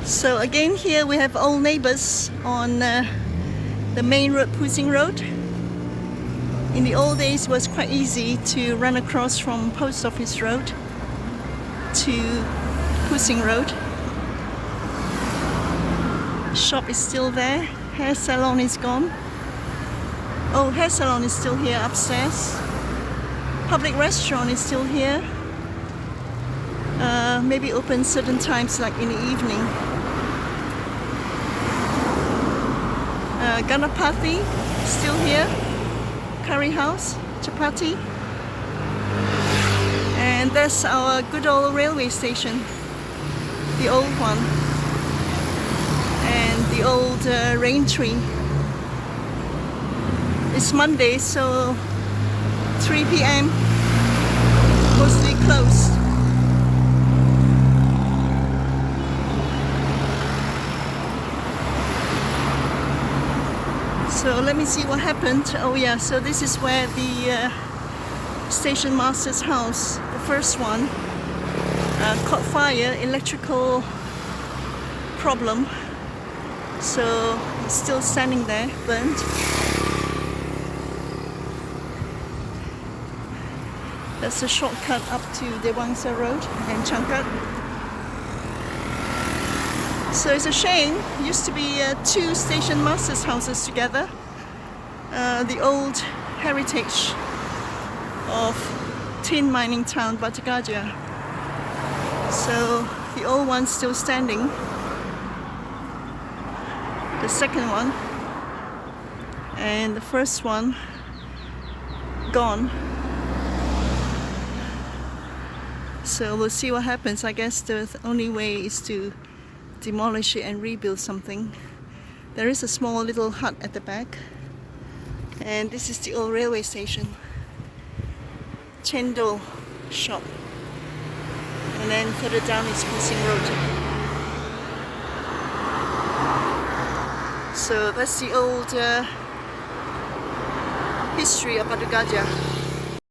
So again, here we have old neighbors on the main road, Pusing Road. In the old days, it was quite easy to run across from Post Office Road to Pusing Road. Shop is still there. Hair salon is gone. Oh, hair salon is still here upstairs. Public restaurant is still here. Maybe open certain times like in the evening. Ganapati still here. Curry house, chapati. And that's our good old railway station. The old one. And the old rain tree. It's Monday, so 3 p.m. mostly closed. So let me see what happened. Oh yeah, so this is where the station master's house, the first one, caught fire, electrical problem. So it's still standing there, burnt. That's a shortcut up to Dewangsa Road and Changkat. So it's a shame. It used to be two station masters' houses together. The old heritage of tin mining town Batu Gajah. So the old one's still standing. The second one and the first one gone. So we'll see what happens. I guess the only way is to demolish it and rebuild something. There is a small little hut at the back. And this is the old railway station. Chendol shop. And then further down is Pusing Road. So that's the old history of Batu Gajah.